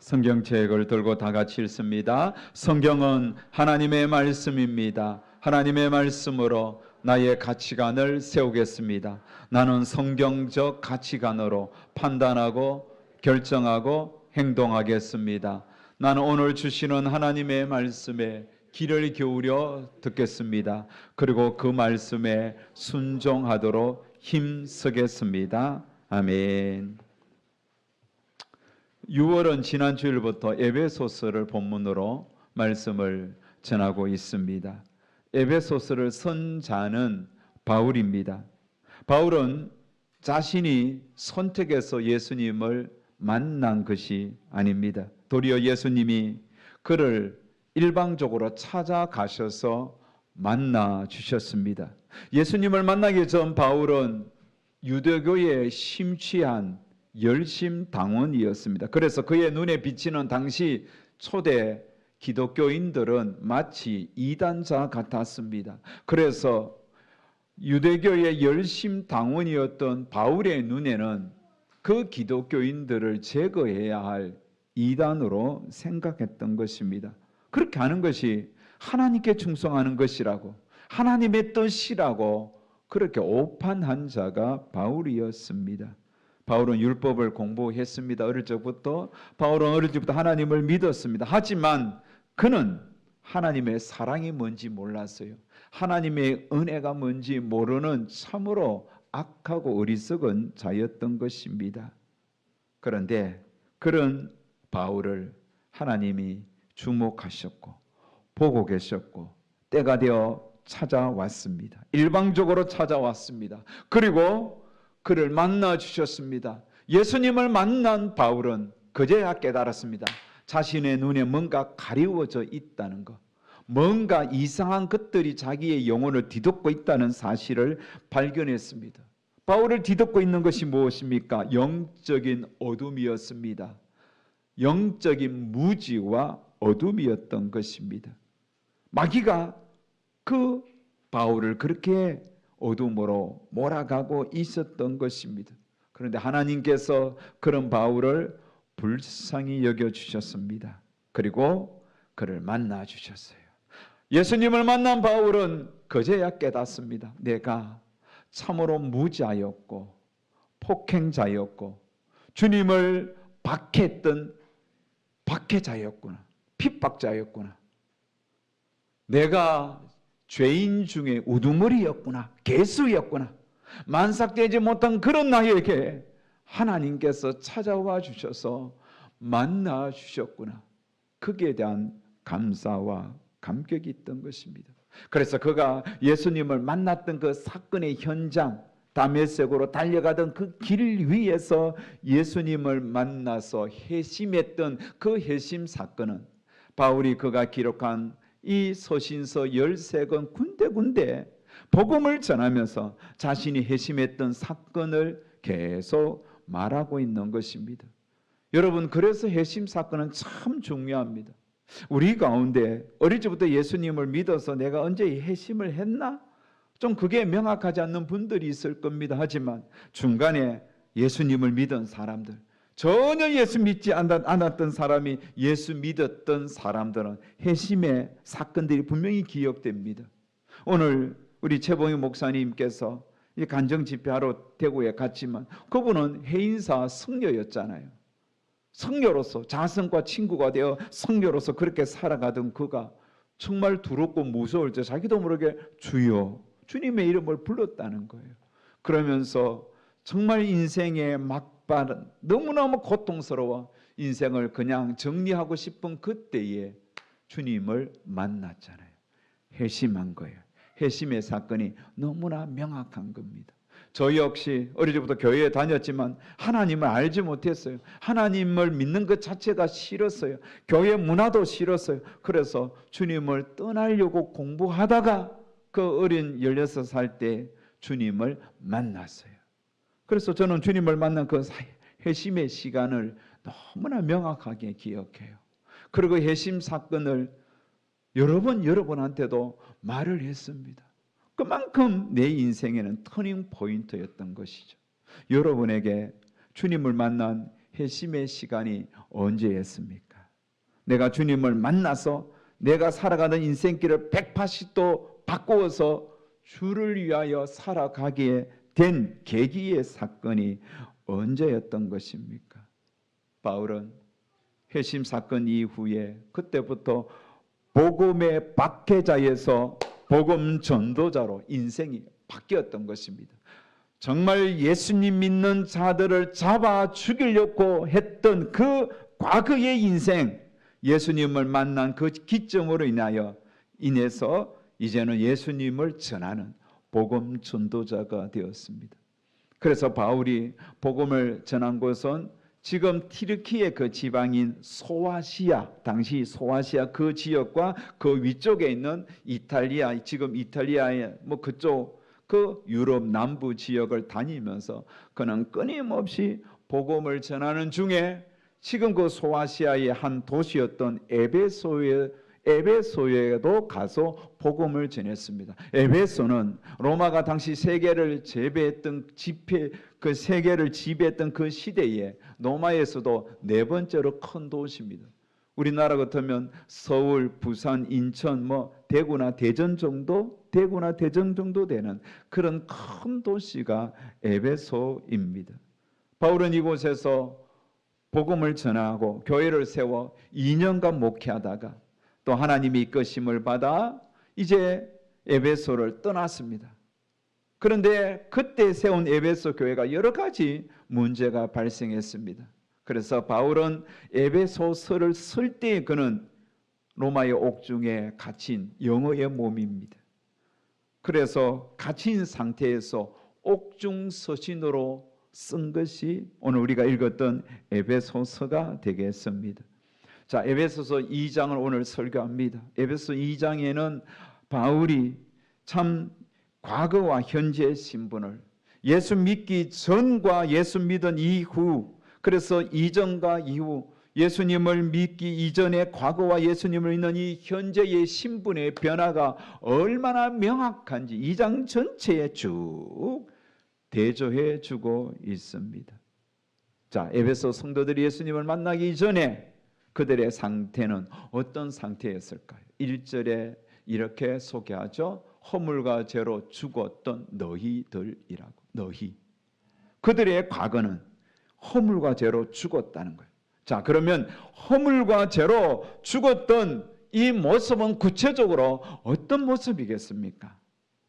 성경책을 들고 다 같이 읽습니다. 성경은 하나님의 말씀입니다. 하나님의 말씀으로 나의 가치관을 세우겠습니다. 나는 성경적 가치관으로 판단하고 결정하고 행동하겠습니다. 나는 오늘 주시는 하나님의 말씀에 귀를 기울여 듣겠습니다. 그리고 그 말씀에 순종하도록 힘쓰겠습니다. 아멘. 6월은 지난 주일부터 에베소서를 본문으로 말씀을 전하고 있습니다. 에베소서를 쓴 자는 바울입니다. 바울은 자신이 선택해서 예수님을 만난 것이 아닙니다. 도리어 예수님이 그를 일방적으로 찾아가셔서 만나 주셨습니다. 예수님을 만나기 전 바울은 유대교에 심취한 열심당원이었습니다. 그래서 그의 눈에 비치는 당시 초대 기독교인들은 마치 이단자 같았습니다. 그래서 유대교의 열심당원이었던 바울의 눈에는 그 기독교인들을 제거해야 할 이단으로 생각했던 것입니다. 그렇게 하는 것이 하나님께 충성하는 것이라고, 하나님의 뜻이라고 그렇게 오판한 자가 바울이었습니다. 바울은 율법을 공부했습니다. 어릴 적부터 바울은 어릴 적부터 하나님을 믿었습니다. 하지만 그는 하나님의 사랑이 뭔지 몰랐어요. 하나님의 은혜가 뭔지 모르는 참으로 악하고 어리석은 자였던 것입니다. 그런데 그런 바울을 하나님이 주목하셨고 보고 계셨고 때가 되어 찾아왔습니다. 일방적으로 찾아왔습니다. 그리고 그를 만나 주셨습니다. 예수님을 만난 바울은 그제야 깨달았습니다. 자신의 눈에 뭔가 가리워져 있다는 것, 뭔가 이상한 것들이 자기의 영혼을 뒤덮고 있다는 사실을 발견했습니다. 바울을 뒤덮고 있는 것이 무엇입니까? 영적인 어둠이었습니다. 영적인 무지와 어둠이었던 것입니다. 마귀가 그 바울을 그렇게 어둠으로 몰아가고 있었던 것입니다. 그런데 하나님께서 그런 바울을 불쌍히 여겨주셨습니다. 그리고 그를 만나 주셨어요. 예수님을 만난 바울은 그제야 깨닫습니다. 내가 참으로 무자였고 폭행자였고 주님을 박해했던 박해자였구나, 핍박자였구나. 내가 죄인 중에 우두머리였구나, 개수였구나. 만삭되지 못한 그런 나에게 하나님께서 찾아와 주셔서 만나 주셨구나. 거기에 대한 감사와 감격이 있던 것입니다. 그래서 그가 예수님을 만났던 그 사건의 현장, 다메섹으로 달려가던 그 길 위에서 예수님을 만나서 회심했던 그 회심 사건은 바울이 그가 기록한 이 서신서 13권 군데군데 복음을 전하면서 자신이 회심했던 사건을 계속 말하고 있는 것입니다. 여러분, 그래서 회심 사건은 참 중요합니다. 우리 가운데 어릴 적부터 예수님을 믿어서 내가 언제 회심을 했나? 좀 그게 명확하지 않는 분들이 있을 겁니다. 하지만 중간에 예수님을 믿은 사람들, 전혀 예수 믿지 않았던 사람이 예수 믿었던 사람들은 회심의 사건들이 분명히 기억됩니다. 오늘 우리 최봉희 목사님께서 간정 집회하러 대구에 갔지만 그분은 해인사 성녀였잖아요. 성녀로서 자성과 친구가 되어 성녀로서 그렇게 살아가던 그가 정말 두렵고 무서울 때 자기도 모르게 주여 주님의 이름을 불렀다는 거예요. 그러면서 정말 인생의 막바른 너무너무 고통스러워 인생을 그냥 정리하고 싶은 그때에 주님을 만났잖아요. 회심한 거예요. 회심의 사건이 너무나 명확한 겁니다. 저 역시 어릴 때부터 교회에 다녔지만 하나님을 알지 못했어요. 하나님을 믿는 것 자체가 싫었어요. 교회 문화도 싫었어요. 그래서 주님을 떠나려고 공부하다가 그 어린 16살 때 주님을 만났어요. 그래서 저는 주님을 만난 그 회심의 시간을 너무나 명확하게 기억해요. 그리고 회심 사건을 여러분한테도 말을 했습니다. 그만큼 내 인생에는 터닝 포인트였던 것이죠. 여러분에게 주님을 만난 회심의 시간이 언제였습니까? 내가 주님을 만나서 내가 살아가는 인생길을 180도 바꾸어서 주를 위하여 살아가게 된 계기의 사건이 언제였던 것입니까? 바울은 회심 사건 이후에 그때부터 복음의 박해자에서 복음 전도자로 인생이 바뀌었던 것입니다. 정말 예수님 믿는 자들을 잡아 죽이려고 했던 그 과거의 인생, 예수님을 만난 그 기점으로 인해서 이제는 예수님을 전하는 복음 전도자가 되었습니다. 그래서 바울이 복음을 전한 곳은 지금 튀르키예 그 지방인 소아시아, 당시 소아시아 그 지역과 그 위쪽에 있는 이탈리아, 지금 이탈리아의 그쪽 그 유럽 남부 지역을 다니면서 그는 끊임없이 복음을 전하는 중에 지금 그 소아시아의 한 도시였던 에베소에도 가서 복음을 전했습니다. 에베소는 로마가 당시 세계를 지배했던 그 시대에 로마에서도 네 번째로 큰 도시입니다. 우리나라 같으면 서울, 부산, 인천, 대구나 대전 정도 되는 그런 큰 도시가 에베소입니다. 바울은 이곳에서 복음을 전하고 교회를 세워 2년간 목회하다가 또 하나님의 이끄심을 받아 이제 에베소를 떠났습니다. 그런데 그때 세운 에베소 교회가 여러 가지 문제가 발생했습니다. 그래서 바울은 에베소서를 쓸 때 그는 로마의 옥중에 갇힌 영어의 몸입니다. 그래서 갇힌 상태에서 옥중 서신으로 쓴 것이 오늘 우리가 읽었던 에베소서가 되겠습니다. 자, 에베소서 2장을 오늘 설교합니다. 에베소 2장에는 바울이 참 과거와 현재의 신분을 예수 믿기 전과 예수 믿은 이후, 그래서 이전과 이후, 예수님을 믿기 이전의 과거와 예수님을 믿는 이 현재의 신분의 변화가 얼마나 명확한지 2장 전체에 쭉 대조해 주고 있습니다. 자, 에베소 성도들이 예수님을 만나기 전에 그들의 상태는 어떤 상태였을까요? 1절에 이렇게 소개하죠. 허물과 죄로 죽었던 너희들이라고. 너희. 그들의 과거는 허물과 죄로 죽었다는 거예요. 자, 그러면 허물과 죄로 죽었던 이 모습은 구체적으로 어떤 모습이겠습니까?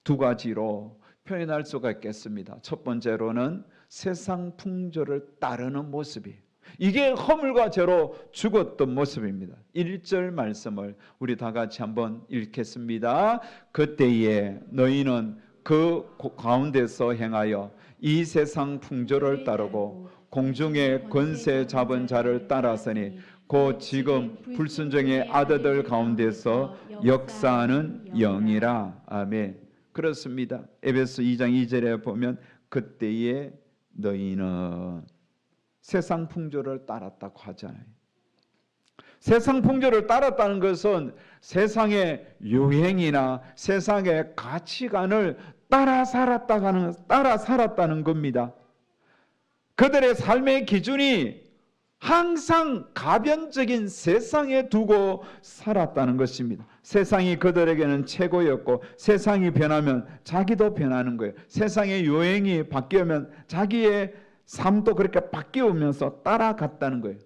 두 가지로 표현할 수가 있겠습니다. 첫 번째로는 세상 풍조를 따르는 모습이에요. 이게 허물과 죄로 죽었던 모습입니다. 1절 말씀을 우리 다 같이 한번 읽겠습니다. 그때에 너희는 그 가운데서 행하여 이 세상 풍조를 따르고 공중의 권세 잡은 자를 따라서니 곧 지금 불순종의 아들들 가운데서 역사하는 영이라. 아멘. 그렇습니다. 에베소 2장 2절에 보면 그때에 너희는 세상 풍조를 따랐다고 하잖아요. 세상 풍조를 따랐다는 것은 세상의 유행이나 세상의 가치관을 따라 살았다는 겁니다. 그들의 삶의 기준이 항상 가변적인 세상에 두고 살았다는 것입니다. 세상이 그들에게는 최고였고 세상이 변하면 자기도 변하는 거예요. 세상의 유행이 바뀌면 자기의 삶도 그렇게 바뀌면서 따라갔다는 거예요.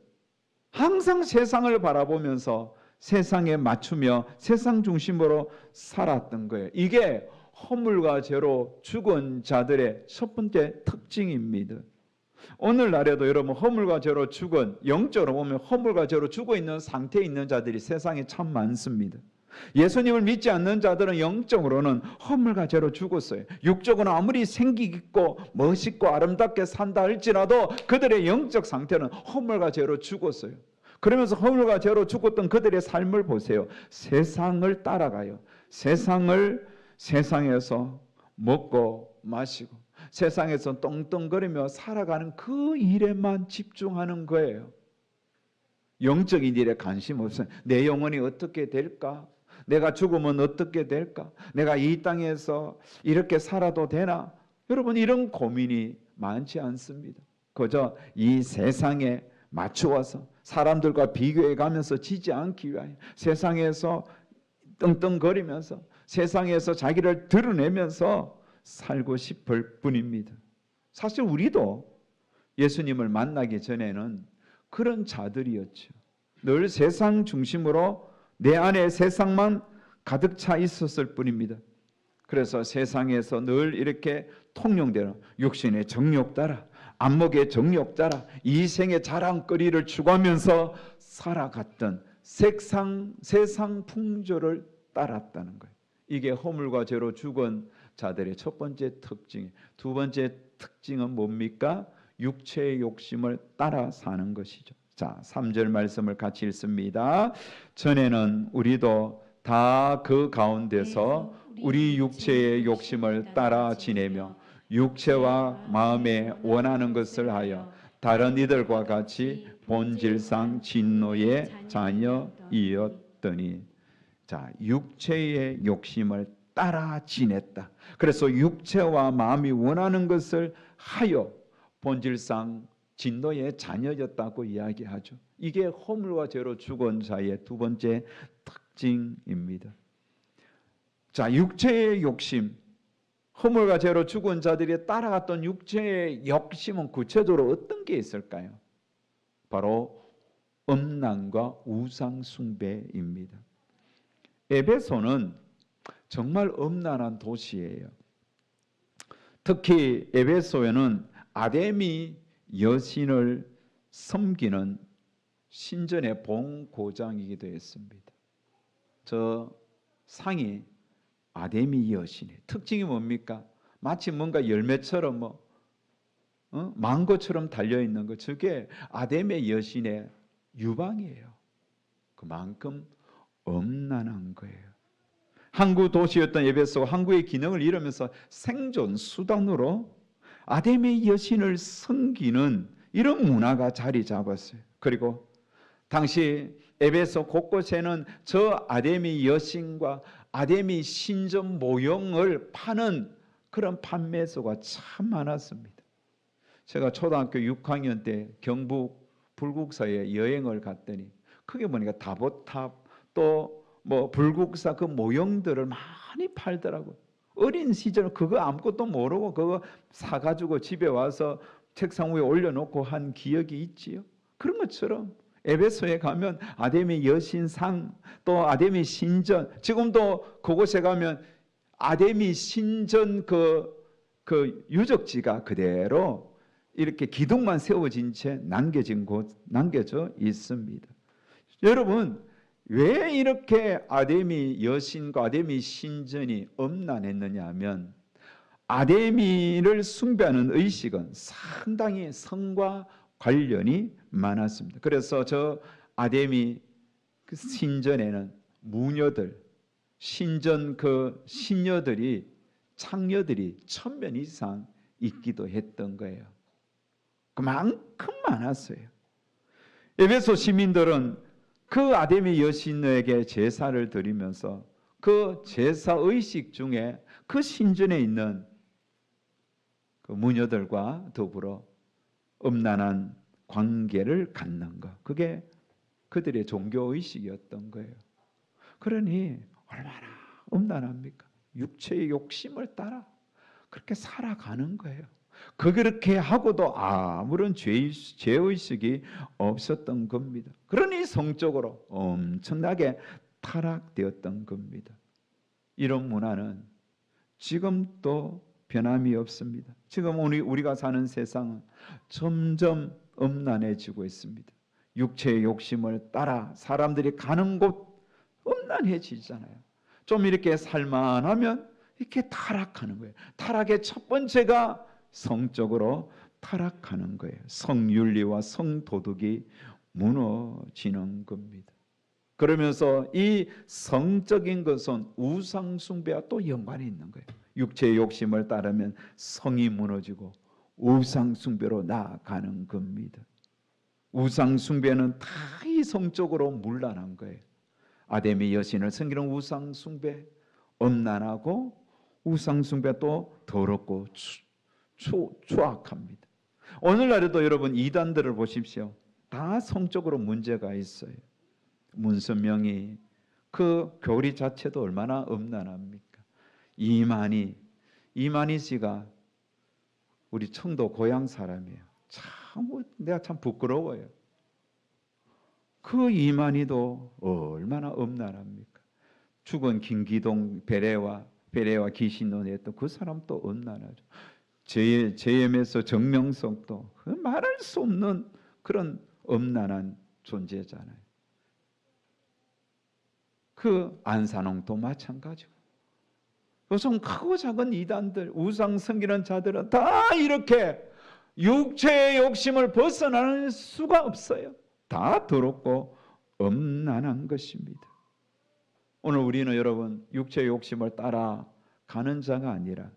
항상 세상을 바라보면서 세상에 맞추며 세상 중심으로 살았던 거예요. 이게 허물과 죄로 죽은 자들의 첫 번째 특징입니다. 오늘날에도 여러분 허물과 죄로 죽은, 영적으로 보면 허물과 죄로 죽어 있는 상태에 있는 자들이 세상에 참 많습니다. 예수님을 믿지 않는 자들은 영적으로는 허물과 죄로 죽었어요. 육적으로는 아무리 생기 있고 멋있고 아름답게 산다 할지라도 그들의 영적 상태는 허물과 죄로 죽었어요. 그러면서 허물과 죄로 죽었던 그들의 삶을 보세요. 세상을 따라가요. 세상에서 먹고 마시고 세상에서 떵떵거리며 살아가는 그 일에만 집중하는 거예요. 영적인 일에 관심 없어요. 내 영혼이 어떻게 될까? 내가 죽으면 어떻게 될까? 내가 이 땅에서 이렇게 살아도 되나? 여러분, 이런 고민이 많지 않습니다. 그저 이 세상에 맞추어서 사람들과 비교해 가면서 지지 않기 위하여 세상에서 떵떵거리면서 세상에서 자기를 드러내면서 살고 싶을 뿐입니다. 사실 우리도 예수님을 만나기 전에는 그런 자들이었죠. 늘 세상 중심으로 내 안에 세상만 가득 차 있었을 뿐입니다. 그래서 세상에서 늘 이렇게 통용되는 육신의 정욕 따라, 안목의 정욕 따라 이 생의 자랑거리를 추구하면서 살아갔던 세상 풍조를 따랐다는 거예요. 이게 허물과 죄로 죽은 자들의 첫 번째 특징. 두 번째 특징은 뭡니까? 육체의 욕심을 따라 사는 것이죠. 자, 3절 말씀을 같이 읽습니다. 전에는 우리도 다 그 가운데서 우리 육체의 욕심을 따라 지내며 육체와 마음에 원하는 것을 하여 다른 이들과 같이 본질상 진노의 자녀이었더니, 자, 육체의 욕심을 따라 지냈다. 그래서 육체와 마음이 원하는 것을 하여 본질상 진노의 자녀였다고 이야기하죠. 이게 허물과 죄로 죽은 자의 두 번째 특징입니다. 자, 육체의 욕심, 허물과 죄로 죽은 자들이 따라갔던 육체의 욕심은 구체적으로 어떤 게 있을까요? 바로 음란과 우상 숭배입니다. 에베소는 정말 음란한 도시예요. 특히 에베소에는 아데미 여신을 섬기는 신전의 본고장이기도 했습니다. 저 상이 아데미 여신의 특징이 뭡니까? 마치 뭔가 열매처럼 망고처럼 달려있는 것, 저게 아데미 여신의 유방이에요. 그만큼 엄난한 거예요. 항구 도시였던 에베소가 항구의 기능을 잃으면서 생존 수단으로 아데미 여신을 섬기는 이런 문화가 자리 잡았어요. 그리고 당시 에베소 곳곳에는 저 아데미 여신과 아데미 신전 모형을 파는 그런 판매소가 참 많았습니다. 제가 초등학교 6학년 때 경북 불국사에 여행을 갔더니 그게 보니까 다보탑 또 불국사 그 모형들을 많이 팔더라고요. 어린 시절 그거 아무것도 모르고 그거 사가지고 집에 와서 책상 위에 올려놓고 한 기억이 있지요. 그런 것처럼 에베소에 가면 아데미 여신상 또 아데미 신전, 지금도 그곳에 가면 아데미 신전 그 유적지가 그대로 이렇게 기둥만 세워진 채 남겨져 있습니다. 여러분, 왜 이렇게 아데미 여신과 아데미 신전이 엄난했느냐 하면 아데미를 숭배하는 의식은 상당히 성과 관련이 많았습니다. 그래서 저 아데미 그 신전에는 무녀들, 신전 그 신녀들이 창녀들이 1000명 이상 있기도 했던 거예요. 그만큼 많았어요. 에베소 시민들은 그 아데미 여신에게 제사를 드리면서 그 제사 의식 중에 그 신전에 있는 그 무녀들과 더불어 음란한 관계를 갖는 것, 그게 그들의 종교 의식이었던 거예요. 그러니 얼마나 음란합니까? 육체의 욕심을 따라 그렇게 살아가는 거예요. 그렇게 하고도 아무런 죄의식이 없었던 겁니다. 그러니 성적으로 엄청나게 타락되었던 겁니다. 이런 문화는 지금도 변함이 없습니다. 지금 우리가 사는 세상은 점점 음란해지고 있습니다. 육체의 욕심을 따라 사람들이 가는 곳 음란해지잖아요. 좀 이렇게 살만하면 이렇게 타락하는 거예요. 타락의 첫 번째가 성적으로 타락하는 거예요. 성윤리와 성도덕이 무너지는 겁니다. 그러면서 이 성적인 것은 우상 숭배와 또 연관이 있는 거예요. 육체의 욕심을 따르면 성이 무너지고 우상 숭배로 나아가는 겁니다. 우상 숭배는 다 이 성적으로 문란한 거예요. 아데미 여신을 섬기는 우상 숭배, 엄난하고 우상 숭배 또 더럽고 추악합니다. 오늘날에도 여러분 이단들을 보십시오. 다 성적으로 문제가 있어요. 문선명이 그 교리 자체도 얼마나 음란합니까? 이만희 씨가 우리 청도 고향 사람이에요. 내가 참 부끄러워요. 그 이만희도 얼마나 음란합니까? 죽은 김기동 베레와 귀신논에 했던 그 사람도 음란하죠. JM에서 정명석도 말할 수 없는 그런 음란한 존재잖아요. 그 안산홍도 마찬가지고. 요즘 크고 작은 이단들, 우상 섬기는 자들은 다 이렇게 육체의 욕심을 벗어나는 수가 없어요. 다 더럽고 음란한 것입니다. 오늘 우리는 여러분 육체의 욕심을 따라가는 자가 아니라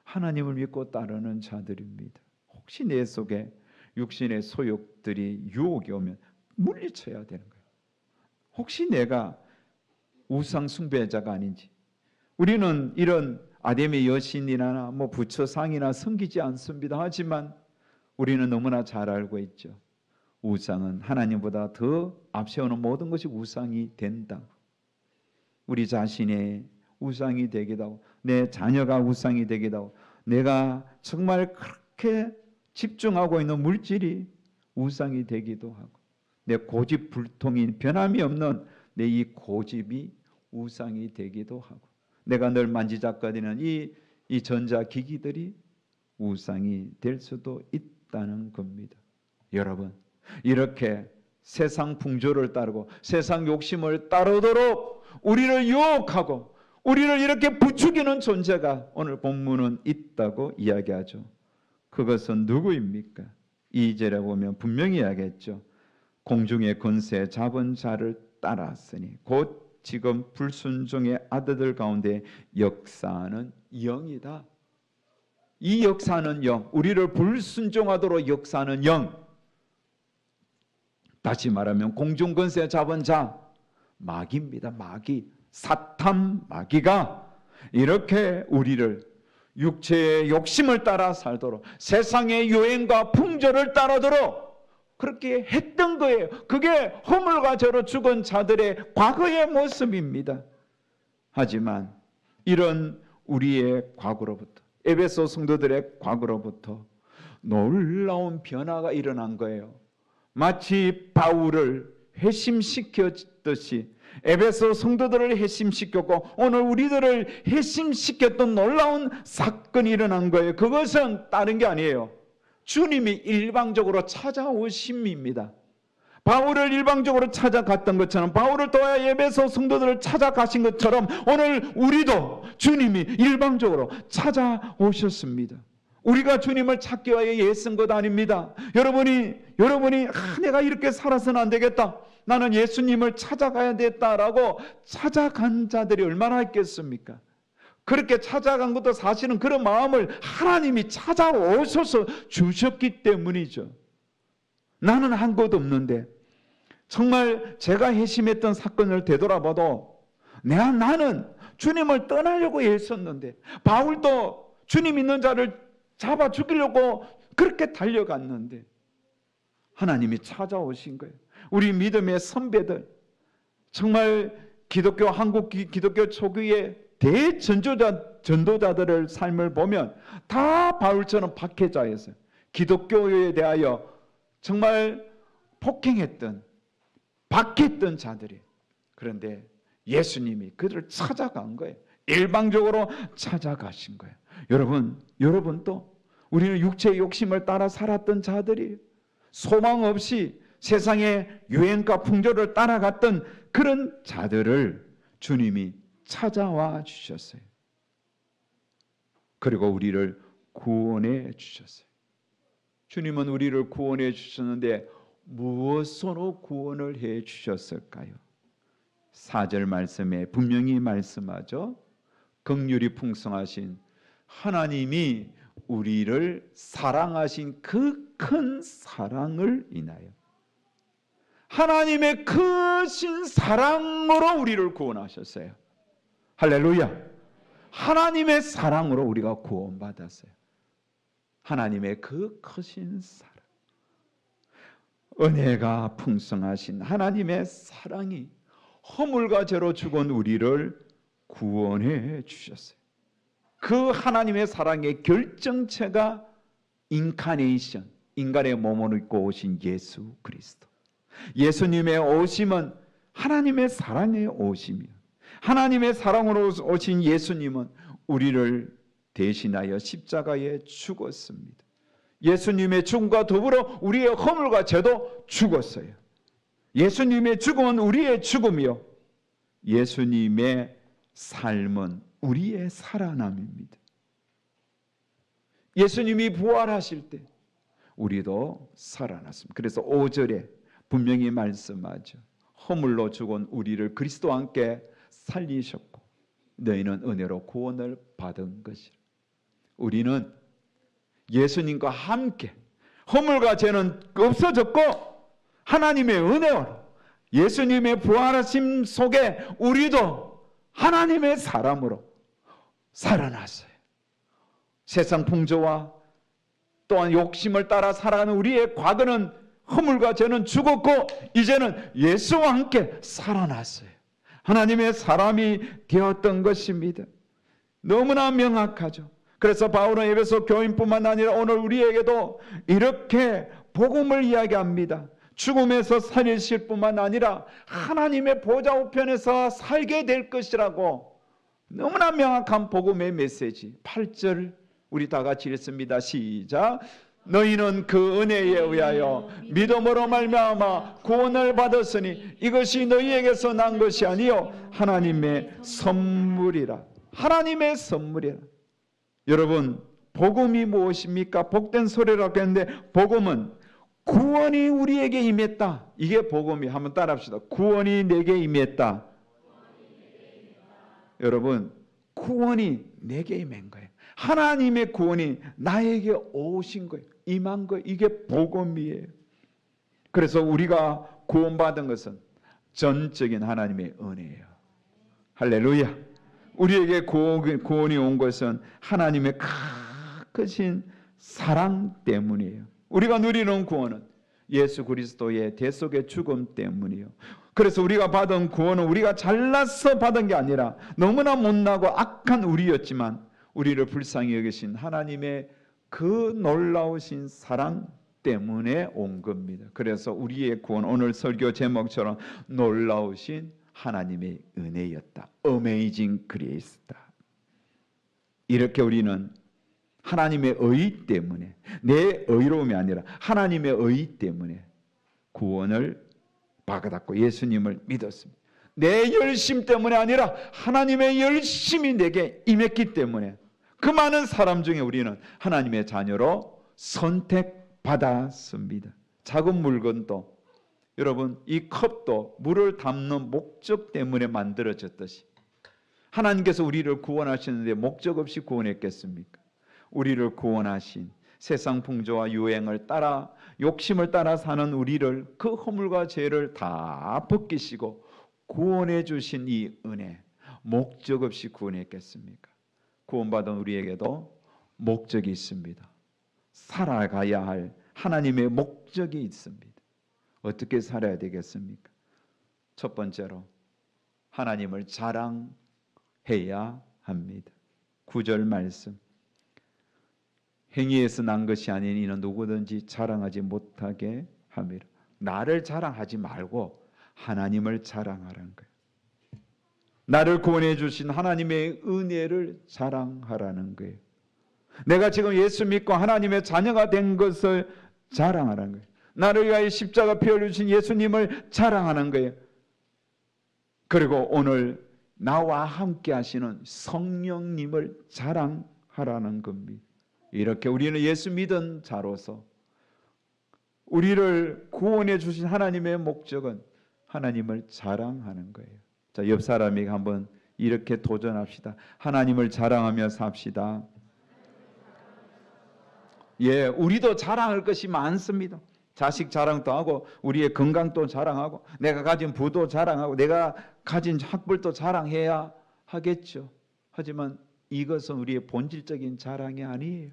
하나님을 믿고 따르는 자들입니다. 혹시 내 속에 육신의 소욕들이 유혹이 오면 물리쳐야 되는 거예요. 혹시 내가 우상 숭배자가 아닌지. 우리는 이런 아담의 여신이나 부처상이나 섬기지 않습니다. 하지만 우리는 너무나 잘 알고 있죠. 우상은 하나님보다 더 앞세우는 모든 것이 우상이 된다. 우리 자신의 우상이 되기도 하고 내 자녀가 우상이 되기도 하고 내가 정말 그렇게 집중하고 있는 물질이 우상이 되기도 하고 내 고집불통인 변함이 없는 내 이 고집이 우상이 되기도 하고 내가 늘 만지작거리는 이 전자기기들이 우상이 될 수도 있다는 겁니다. 여러분 이렇게 세상 풍조를 따르고 세상 욕심을 따르도록 우리를 유혹하고 우리를 이렇게 부추기는 존재가 오늘 본문은 있다고 이야기하죠. 그것은 누구입니까? 2절에 보면 분명히 이야기했죠. 공중의 권세 잡은 자를 따랐으니 곧 지금 불순종의 아들들 가운데 역사하는 영이다. 이 역사하는 영, 우리를 불순종하도록 역사하는 영, 다시 말하면 공중 권세 잡은 자, 마귀입니다. 마귀, 사탄 마귀가 이렇게 우리를 육체의 욕심을 따라 살도록 세상의 유행과 풍조를 따르도록 그렇게 했던 거예요. 그게 허물과 죄로 죽은 자들의 과거의 모습입니다. 하지만 이런 우리의 과거로부터 에베소 성도들의 과거로부터 놀라운 변화가 일어난 거예요. 마치 바울을 회심시켰듯이 에베소 성도들을 회심시켰고 오늘 우리들을 회심시켰던 놀라운 사건이 일어난 거예요. 그것은 다른 게 아니에요. 주님이 일방적으로 찾아오심입니다. 바울을 일방적으로 찾아갔던 것처럼 바울을 통하여 에베소 성도들을 찾아가신 것처럼 오늘 우리도 주님이 일방적으로 찾아오셨습니다. 우리가 주님을 찾기 위하여 애쓴 것 아닙니다. 여러분이 내가 이렇게 살아서는 안 되겠다. 나는 예수님을 찾아가야 됐다라고 찾아간 자들이 얼마나 있겠습니까? 그렇게 찾아간 것도 사실은 그런 마음을 하나님이 찾아오셔서 주셨기 때문이죠. 나는 한 것도 없는데 정말 제가 회심했던 사건을 되돌아봐도 나는 주님을 떠나려고 애썼는데 바울도 주님 있는 자를 잡아 죽이려고 그렇게 달려갔는데 하나님이 찾아오신 거예요. 우리 믿음의 선배들 정말 한국 기독교 초기의 대전도자들의 삶을 보면 다 바울처럼 박해자였어요. 기독교에 대하여 정말 폭행했던 박했던 자들이. 그런데 예수님이 그들을 찾아간 거예요. 일방적으로 찾아가신 거예요. 여러분도 우리는 육체의 욕심을 따라 살았던 자들이 소망 없이 세상의 유행과 풍조를 따라갔던 그런 자들을 주님이 찾아와 주셨어요. 그리고 우리를 구원해 주셨어요. 주님은 우리를 구원해 주셨는데 무엇으로 구원을 해 주셨을까요? 4절 말씀에 분명히 말씀하죠. 긍휼이 풍성하신 하나님이 우리를 사랑하신 그 큰 사랑을 인하여 하나님의 크신 사랑으로 우리를 구원하셨어요. 할렐루야. 하나님의 사랑으로 우리가 구원받았어요. 하나님의 그 크신 사랑, 은혜가 풍성하신 하나님의 사랑이 허물과 죄로 죽은 우리를 구원해 주셨어요. 그 하나님의 사랑의 결정체가 인카네이션, 인간의 몸을 입고 오신 예수 그리스도. 예수님의 오심은 하나님의 사랑의 오심이요, 하나님의 사랑으로 오신 예수님은 우리를 대신하여 십자가에 죽었습니다. 예수님의 죽음과 더불어 우리의 허물과 죄도 죽었어요. 예수님의 죽음은 우리의 죽음이요, 예수님의 삶은 우리의 살아남입니다. 예수님이 부활하실 때 우리도 살아났습니다. 그래서 5절에 분명히 말씀하죠. 허물로 죽은 우리를 그리스도와 함께 살리셨고 너희는 은혜로 구원을 받은 것이라. 우리는 예수님과 함께 허물과 죄는 없어졌고 하나님의 은혜로 예수님의 부활하심 속에 우리도 하나님의 사람으로 살아났어요. 세상 풍조와 또한 욕심을 따라 살아가는 우리의 과거는, 허물과 죄는 죽었고 이제는 예수와 함께 살아났어요. 하나님의 사람이 되었던 것입니다. 너무나 명확하죠. 그래서 바울은 에베소 교인뿐만 아니라 오늘 우리에게도 이렇게 복음을 이야기합니다. 죽음에서 살리실 뿐만 아니라 하나님의 보좌 우편에서 살게 될 것이라고 너무나 명확한 복음의 메시지. 8절 우리 다 같이 읽습니다. 시작. 너희는 그 은혜에 의하여 믿음으로 말미암아 구원을 받았으니 이것이 너희에게서 난 것이 아니요 하나님의 선물이라. 하나님의 선물이라. 여러분, 복음이 무엇입니까? 복된 소리라고 했는데 복음은 구원이 우리에게 임했다. 이게 복음이. 한번 따라합시다. 구원이 내게 임했다. 여러분, 구원이 내게 임한 거예요. 하나님의 구원이 나에게 오신 거예요. 임한 거예요. 이게 복음이에요. 그래서 우리가 구원받은 것은 전적인 하나님의 은혜예요. 할렐루야. 우리에게 구원이 온 것은 하나님의 크신 사랑 때문이에요. 우리가 누리는 구원은 예수 그리스도의 대속의 죽음 때문이에요. 그래서 우리가 받은 구원은 우리가 잘나서 받은 게 아니라 너무나 못나고 악한 우리였지만 우리를 불쌍히 여기신 하나님의 그 놀라우신 사랑 때문에 온 겁니다. 그래서 우리의 구원, 오늘 설교 제목처럼 놀라우신 하나님의 은혜였다. Amazing Grace다. 이렇게 우리는 하나님의 의 때문에, 내 의로움이 아니라 하나님의 의 때문에 구원을 받았고 예수님을 믿었습니다. 내 열심 때문에 아니라 하나님의 열심이 내게 임했기 때문에 그 많은 사람 중에 우리는 하나님의 자녀로 선택받았습니다. 작은 물건도, 여러분, 이 컵도 물을 담는 목적 때문에 만들어졌듯이 하나님께서 우리를 구원하시는데 목적 없이 구원했겠습니까? 우리를 구원하신, 세상 풍조와 유행을 따라 욕심을 따라 사는 우리를, 그 허물과 죄를 다 벗기시고 구원해 주신 이 은혜, 목적 없이 구원했겠습니까? 구원받은 우리에게도 목적이 있습니다. 살아가야 할 하나님의 목적이 있습니다. 어떻게 살아야 되겠습니까? 첫 번째로 하나님을 자랑해야 합니다. 9절 말씀. 행위에서 난 것이 아닌 이는 누구든지 자랑하지 못하게 함이라. 나를 자랑하지 말고 하나님을 자랑하라는 거예요. 나를 구원해 주신 하나님의 은혜를 자랑하라는 거예요. 내가 지금 예수 믿고 하나님의 자녀가 된 것을 자랑하라는 거예요. 나를 위하여 십자가 피 흘리신 예수님을 자랑하는 거예요. 그리고 오늘 나와 함께 하시는 성령님을 자랑하라는 겁니다. 이렇게 우리는 예수 믿은 자로서 우리를 구원해 주신 하나님의 목적은 하나님을 자랑하는 거예요. 자, 옆 사람에게 한번 이렇게 도전합시다. 하나님을 자랑하며 삽시다. 예, 우리도 자랑할 것이 많습니다. 자식 자랑도 하고 우리의 건강도 자랑하고 내가 가진 부도 자랑하고 내가 가진 학벌도 자랑해야 하겠죠. 하지만 이것은 우리의 본질적인 자랑이 아니에요.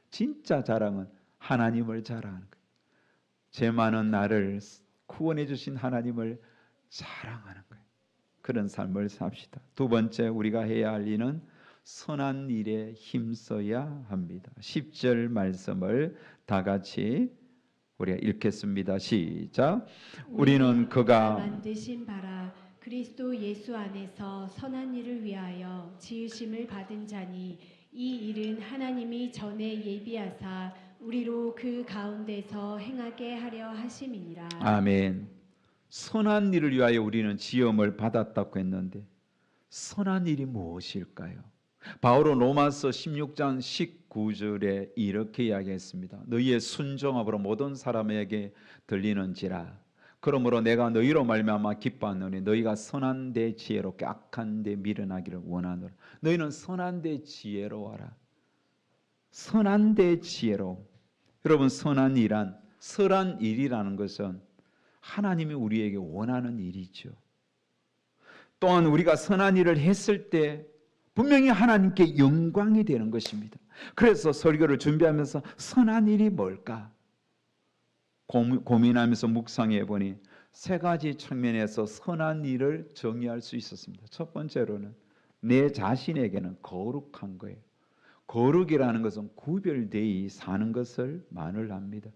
진짜 자랑은 하나님을 자랑하는 거예요. 죄 많은 나를 구원해 주신 하나님을 자랑하는 거예요. 그런 삶을 삽시다. 두 번째 우리가 해야 할 일은 선한 일에 힘써야 합니다. 10절 말씀을 다 같이 우리가 읽겠습니다. 시작. 우리는 그가 만드신 바라 그리스도 예수 안에서 선한 일을 위하여 지으심을 받은 자니 이 일은 하나님이 전에 예비하사 우리로 그 가운데서 행하게 하려 하심이니라. 아멘. 선한 일을 위하여 우리는 지음을 받았다고 했는데 선한 일이 무엇일까요? 바울은 로마서 16장 19절에 이렇게 이야기했습니다. 너희의 순종함으로 모든 사람에게 들리는지라. 그러므로 내가 너희로 말미암아 기뻐하노니 너희가 선한 데 지혜롭게 악한 데 미련하기를 원하노라. 너희는 선한 데 지혜로워라. 선한 데 지혜로. 여러분, 선한 일이라는 것은 하나님이 우리에게 원하는 일이죠. 또한 우리가 선한 일을 했을 때 분명히 하나님께 영광이 되는 것입니다. 그래서 설교를 준비하면서 선한 일이 뭘까? 고민하면서 묵상해 보니 세 가지 측면에서 선한 일을 정의할 수 있었습니다. 첫 번째로는 내 자신에게는 거룩한 거예요. 거룩이라는 것은 구별되어 사는 것을 말합니다.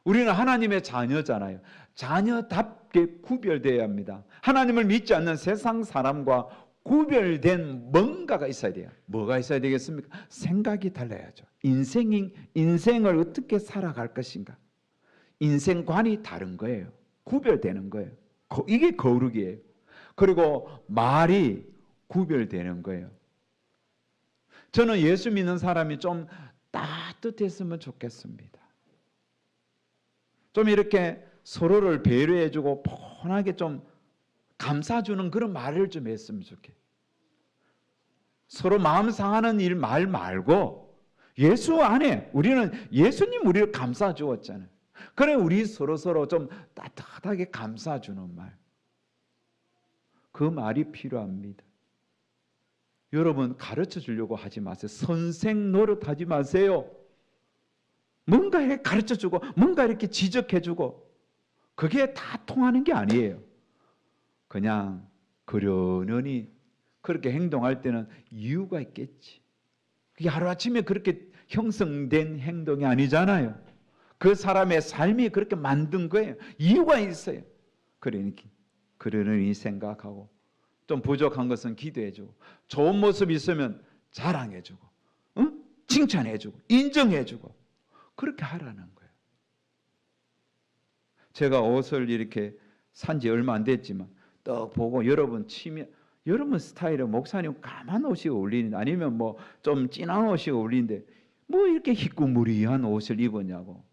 우리는 하나님의 자녀잖아요. 자녀답게 구별되어야 합니다. 하나님을 믿지 않는 세상 사람과 구별된 뭔가가 있어야 돼요. 뭐가 있어야 되겠습니까? 생각이 달라야죠. 인생을 어떻게 살아갈 것인가? 인생관이 다른 거예요. 구별되는 거예요. 이게 거룩이에요. 그리고 말이 구별되는 거예요. 저는 예수 믿는 사람이 좀 따뜻했으면 좋겠습니다. 좀 이렇게 서로를 배려해주고 편하게 좀 감싸주는 그런 말을 좀 했으면 좋겠어요. 서로 마음 상하는 일 말 말고 예수 안에 우리는 예수님 우리를 감싸주었잖아요. 그래 우리 서로 좀 따뜻하게 감싸주는 말. 그 말이 필요합니다. 여러분 가르쳐 주려고 하지 마세요. 선생 노릇하지 마세요. 뭔가 이렇게 가르쳐 주고 뭔가 이렇게 지적해 주고 그게 다 통하는 게 아니에요. 그냥 그러려니 그렇게 행동할 때는 이유가 있겠지. 그게 하루아침에 그렇게 형성된 행동이 아니잖아요. 그 사람의 삶이 그렇게 만든 거예요. 이유가 있어요. 그러니 생각하고 좀 부족한 것은 기도해주고 좋은 모습이 있으면 자랑해주고 칭찬해주고 인정해주고 그렇게 하라는 거예요. 제가 옷을 이렇게 산 지 얼마 안 됐지만 딱 보고 여러분 스타일은 목사님 까만 옷이 어울리는데 아니면 뭐 좀 진한 옷이 어울리는데 뭐 이렇게 희꾸무리한 옷을 입었냐고.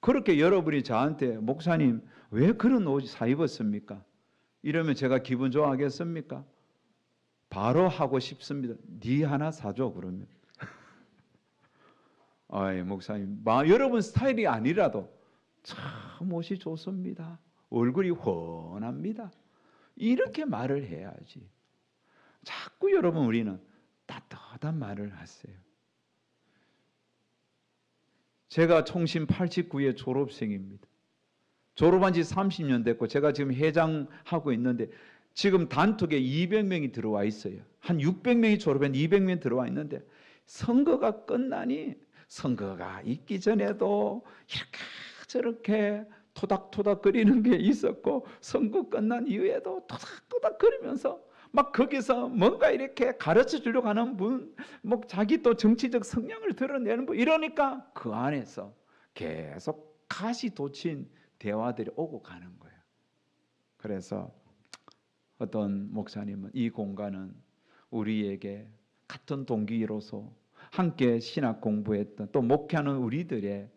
그렇게 여러분이 저한테 목사님 왜 그런 옷 사 입었습니까? 이러면 제가 기분 좋아하겠습니까? 바로 하고 싶습니다. 네 하나 사줘 그러면. 아이 목사님 여러분 스타일이 아니라도 참 옷이 좋습니다. 얼굴이 훤합니다. 이렇게 말을 해야지. 자꾸 여러분 우리는 따뜻한 말을 하세요. 제가 총신 89의 졸업생입니다. 졸업한 지 30년 됐고 제가 지금 회장하고 있는데 지금 단톡에 200명이 들어와 있어요. 한 600명이 졸업한 200명 들어와 있는데 선거가 끝나니 선거가 있기 전에도 이렇게 저렇게 토닥토닥거리는 게 있었고 선거 끝난 이후에도 토닥토닥거리면서 막 거기서 뭔가 이렇게 가르쳐 주려고 하는 분, 뭐 자기 또 정치적 성향을 드러내는 분 이러니까 그 안에서 계속 가시 돋친 대화들이 오고 가는 거예요. 그래서 어떤 목사님은 이 공간은 우리에게 같은 동기로서 함께 신학 공부했던 또 목회하는 우리들의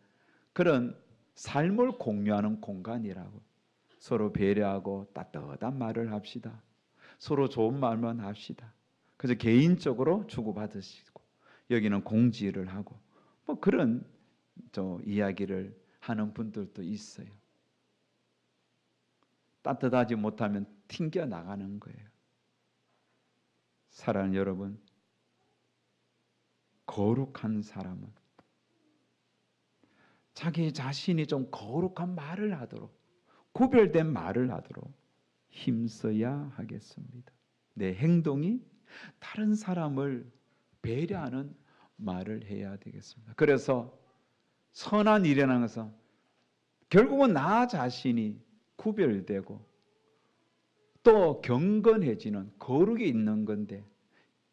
그런 삶을 공유하는 공간이라고. 서로 배려하고 따뜻한 말을 합시다. 서로 좋은 말만 합시다. 그래서 개인적으로 주고받으시고 여기는 공지를 하고 뭐 그런 이야기를 하는 분들도 있어요. 따뜻하지 못하면 튕겨 나가는 거예요. 사랑하는 여러분, 거룩한 사람은 자기 자신이 좀 거룩한 말을 하도록, 구별된 말을 하도록 힘써야 하겠습니다. 내 행동이 다른 사람을 배려하는 말을 해야 되겠습니다. 그래서 선한 일이라는 것은 결국은 나 자신이 구별되고 또 경건해지는 거룩이 있는 건데,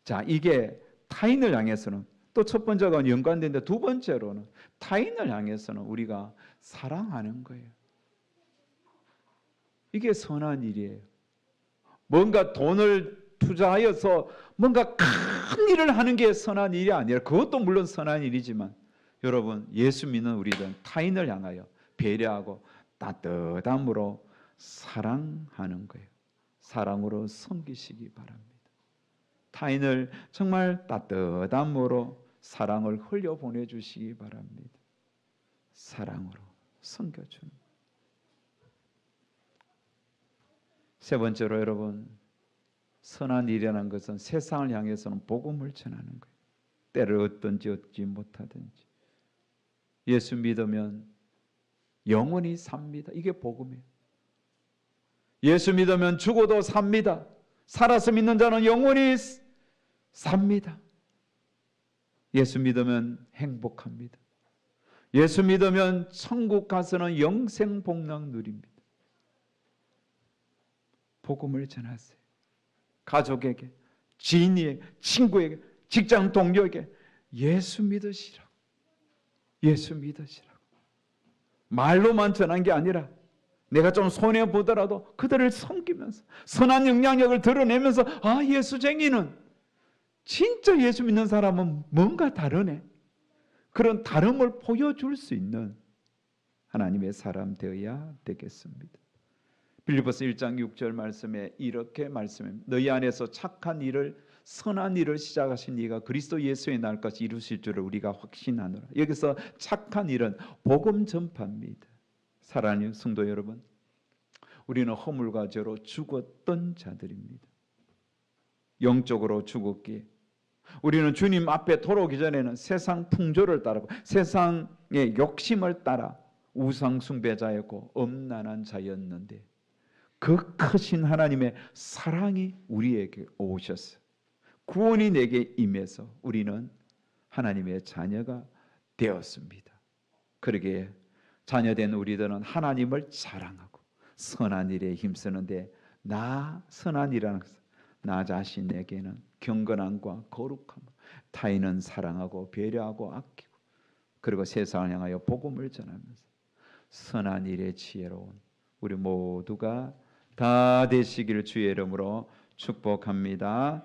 자, 이게 타인을 향해서는 또 첫 번째가 연관되는데 두 번째로는 타인을 향해서는 우리가 사랑하는 거예요. 이게 선한 일이에요. 뭔가 돈을 투자하여서 뭔가 큰 일을 하는 게 선한 일이 아니라, 그것도 물론 선한 일이지만 여러분, 예수 믿는 우리들은 타인을 향하여 배려하고 따뜻함으로 사랑하는 거예요. 사랑으로 섬기시기 바랍니다. 타인을 정말 따뜻함으로 사랑을 흘려보내 주시기 바랍니다. 사랑으로 섬겨주는. 세 번째로 여러분, 선한 일이라는 것은 세상을 향해서는 복음을 전하는 거예요. 때를 얻든지 얻지 못하든지. 예수 믿으면 영원히 삽니다. 이게 복음이에요. 예수 믿으면 죽어도 삽니다. 살아서 믿는 자는 영원히 삽니다. 예수 믿으면 행복합니다. 예수 믿으면 천국 가서는 영생 복락 누립니다. 복음을 전하세요. 가족에게, 지인에게, 친구에게, 직장 동료에게 예수 믿으시라고. 예수 믿으시라고. 말로만 전한 게 아니라 내가 좀 손해보더라도 그들을 섬기면서 선한 영향력을 드러내면서, 아, 예수쟁이는 진짜 예수 믿는 사람은 뭔가 다르네. 그런 다름을 보여줄 수 있는 하나님의 사람 되어야 되겠습니다. 빌립보서 1장 6절 말씀에 이렇게 말씀합니다. 너희 안에서 착한 일을, 선한 일을 시작하신 이가 그리스도 예수의 날까지 이루실 줄을 우리가 확신하노라. 여기서 착한 일은 복음 전파입니다. 사랑하는 성도 여러분, 우리는 허물과 죄로 죽었던 자들입니다. 영적으로 죽었기에 우리는 주님 앞에 돌아오기 전에는 세상 풍조를 따르고 세상의 욕심을 따라 우상 숭배자였고 엄난한 자였는데, 그 크신 하나님의 사랑이 우리에게 오셨어요. 구원이 내게 임해서 우리는 하나님의 자녀가 되었습니다. 그러기에 자녀된 우리들은 하나님을 자랑하고 선한 일에 힘쓰는데, 선한 일이라는 것은 나 자신에게는 경건함과 거룩함, 타인은 사랑하고 배려하고 아끼고, 그리고 세상을 향하여 복음을 전하면서 선한 일에 지혜로운 우리 모두가 다 되시기를 주의 이름으로 축복합니다.